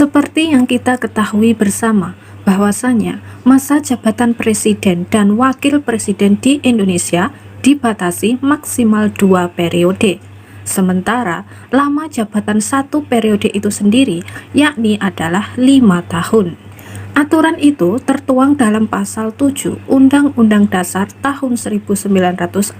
Seperti yang kita ketahui bersama, bahwasanya masa jabatan presiden dan wakil presiden di Indonesia dibatasi maksimal 2 periode. Sementara lama jabatan satu periode itu sendiri yakni adalah 5 tahun. Aturan itu tertuang dalam pasal 7 Undang-Undang Dasar tahun 1945.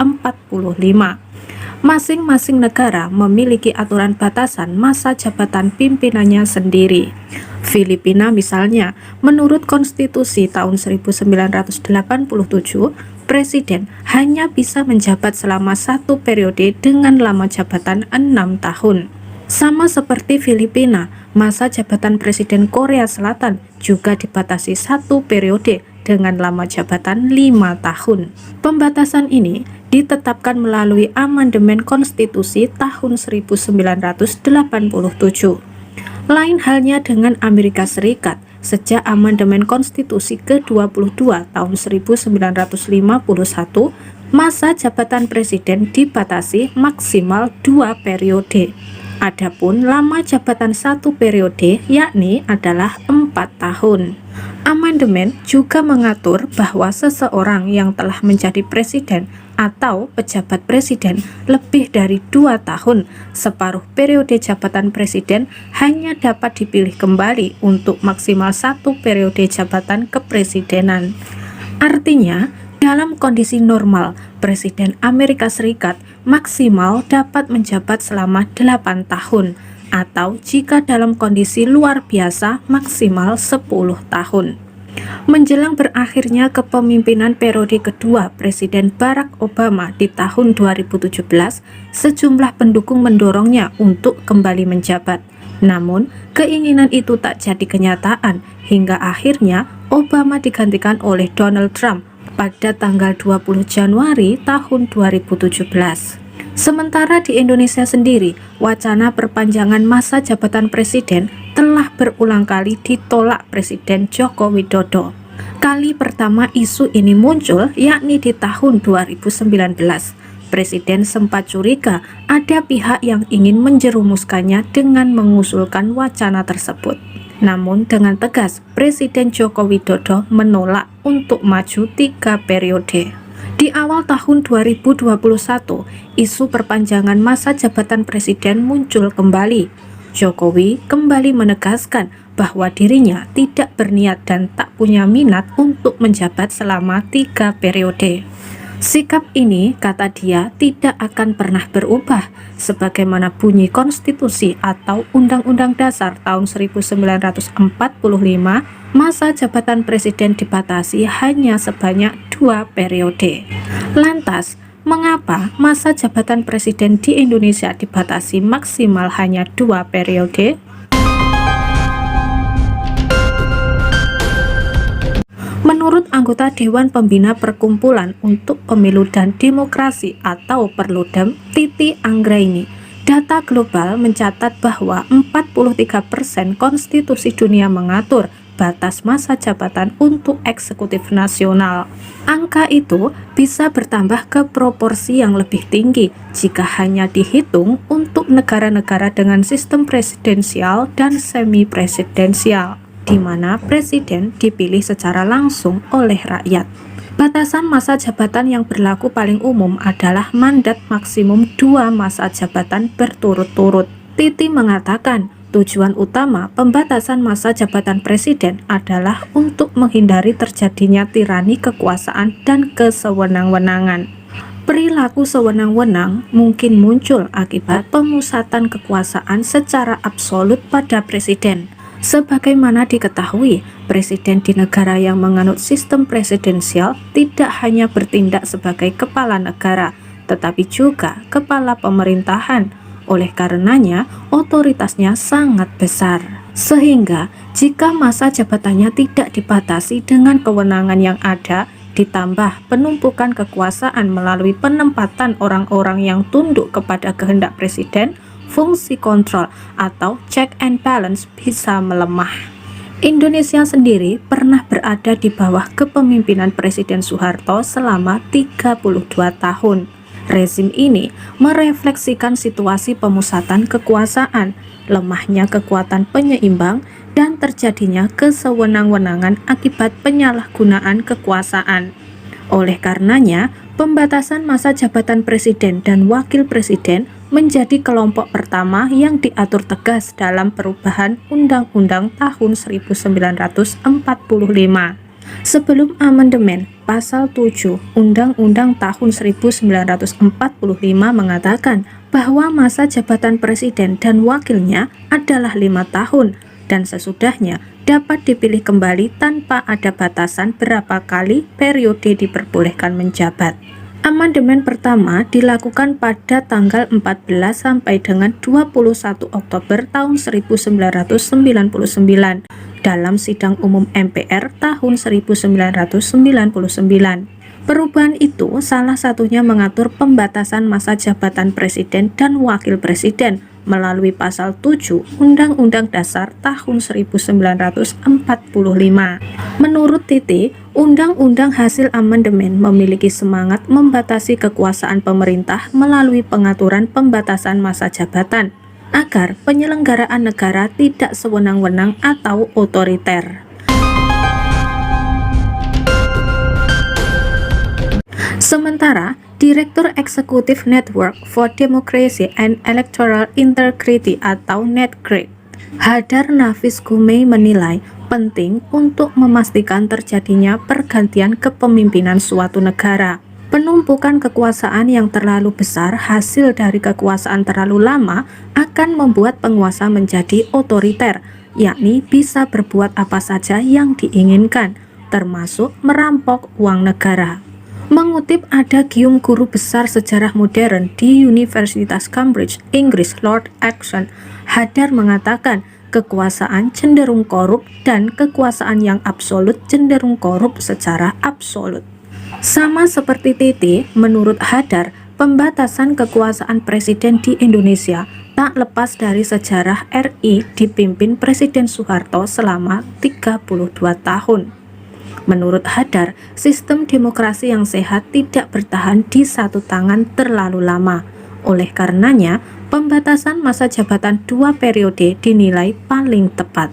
Masing-masing negara memiliki aturan batasan masa jabatan pimpinannya sendiri. Filipina misalnya, menurut konstitusi tahun 1987, presiden hanya bisa menjabat selama satu periode dengan lama jabatan 6 tahun. Sama seperti Filipina, masa jabatan presiden Korea Selatan juga dibatasi satu periode dengan lama jabatan 5 tahun. Pembatasan ini ditetapkan melalui amandemen konstitusi tahun 1987. Lain halnya dengan Amerika Serikat, sejak amandemen konstitusi ke-22 tahun 1951, masa jabatan presiden dibatasi maksimal 2 periode. Adapun lama jabatan satu periode yakni adalah 4 tahun. Amandemen juga mengatur bahwa seseorang yang telah menjadi presiden atau pejabat presiden lebih dari 2 tahun, separuh periode jabatan presiden hanya dapat dipilih kembali untuk maksimal satu periode jabatan kepresidenan. Artinya, dalam kondisi normal, Presiden Amerika Serikat maksimal dapat menjabat selama 8 tahun, atau jika dalam kondisi luar biasa maksimal 10 tahun. Menjelang berakhirnya kepemimpinan periode kedua Presiden Barack Obama di tahun 2017, sejumlah pendukung mendorongnya untuk kembali menjabat. Namun, keinginan itu tak jadi kenyataan hingga akhirnya Obama digantikan oleh Donald Trump pada tanggal 20 Januari tahun 2017. Sementara di Indonesia sendiri, wacana perpanjangan masa jabatan presiden telah berulang kali ditolak Presiden Joko Widodo. Kali pertama isu ini muncul yakni di tahun 2019. Presiden sempat curiga ada pihak yang ingin menjerumuskannya dengan mengusulkan wacana tersebut. Namun dengan tegas, Presiden Joko Widodo menolak untuk maju 3 periode. Di awal tahun 2021, isu perpanjangan masa jabatan presiden muncul kembali. Jokowi kembali menegaskan bahwa dirinya tidak berniat dan tak punya minat untuk menjabat selama 3 periode. Sikap ini, kata dia, tidak akan pernah berubah, sebagaimana bunyi konstitusi atau Undang-Undang Dasar tahun 1945, masa jabatan presiden dibatasi hanya sebanyak 2 periode. Lantas, mengapa masa jabatan presiden di Indonesia dibatasi maksimal hanya 2 periode? Menurut anggota Dewan Pembina Perkumpulan untuk Pemilu dan Demokrasi atau Perludem, Titi Anggraini, data global mencatat bahwa 43% konstitusi dunia mengatur batas masa jabatan untuk eksekutif nasional. Angka itu bisa bertambah ke proporsi yang lebih tinggi jika hanya dihitung untuk negara-negara dengan sistem presidensial dan semi-presidensial, di mana presiden dipilih secara langsung oleh rakyat. Batasan masa jabatan yang berlaku paling umum adalah mandat maksimum 2 masa jabatan berturut-turut. Titi mengatakan, tujuan utama pembatasan masa jabatan presiden adalah untuk menghindari terjadinya tirani kekuasaan dan kesewenang-wenangan. Perilaku sewenang-wenang mungkin muncul akibat pemusatan kekuasaan secara absolut pada presiden. Sebagaimana diketahui, presiden di negara yang menganut sistem presidensial tidak hanya bertindak sebagai kepala negara, tetapi juga kepala pemerintahan. Oleh karenanya, otoritasnya sangat besar. Sehingga, jika masa jabatannya tidak dibatasi dengan kewenangan yang ada, ditambah penumpukan kekuasaan melalui penempatan orang-orang yang tunduk kepada kehendak presiden, fungsi kontrol atau check and balance bisa melemah. Indonesia sendiri pernah berada di bawah kepemimpinan Presiden Soeharto selama 32 tahun. Rezim ini merefleksikan situasi pemusatan kekuasaan, lemahnya kekuatan penyeimbang, dan terjadinya kesewenang-wenangan akibat penyalahgunaan kekuasaan. Oleh karenanya, pembatasan masa jabatan presiden dan wakil presiden menjadi kelompok pertama yang diatur tegas dalam perubahan Undang-Undang tahun 1945. Sebelum amandemen, Pasal 7 Undang-Undang tahun 1945 mengatakan bahwa masa jabatan presiden dan wakilnya adalah 5 tahun dan sesudahnya dapat dipilih kembali tanpa ada batasan berapa kali periode diperbolehkan menjabat. Amandemen pertama dilakukan pada tanggal 14 sampai dengan 21 Oktober tahun 1999 dalam Sidang Umum MPR tahun 1999. Perubahan itu salah satunya mengatur pembatasan masa jabatan presiden dan wakil presiden melalui Pasal 7 Undang-Undang Dasar tahun 1945. Menurut Titi, Undang-Undang hasil amandemen memiliki semangat membatasi kekuasaan pemerintah melalui pengaturan pembatasan masa jabatan agar penyelenggaraan negara tidak sewenang-wenang atau otoriter. Sementara, Direktur Eksekutif Network for Democracy and Electoral Integrity atau NEDGRIT, Hadar Nafis Gumey menilai penting untuk memastikan terjadinya pergantian kepemimpinan suatu negara. Penumpukan kekuasaan yang terlalu besar hasil dari kekuasaan terlalu lama akan membuat penguasa menjadi otoriter, yakni bisa berbuat apa saja yang diinginkan, termasuk merampok uang negara. Mengutip adagium guru besar sejarah modern di Universitas Cambridge, Inggris, Lord Acton, Hadar mengatakan kekuasaan cenderung korup dan kekuasaan yang absolut cenderung korup secara absolut. Sama seperti Titi, menurut Hadar, pembatasan kekuasaan presiden di Indonesia tak lepas dari sejarah RI dipimpin Presiden Soeharto selama 32 tahun. Menurut Hadar, sistem demokrasi yang sehat tidak bertahan di satu tangan terlalu lama. Oleh karenanya, pembatasan masa jabatan 2 periode dinilai paling tepat.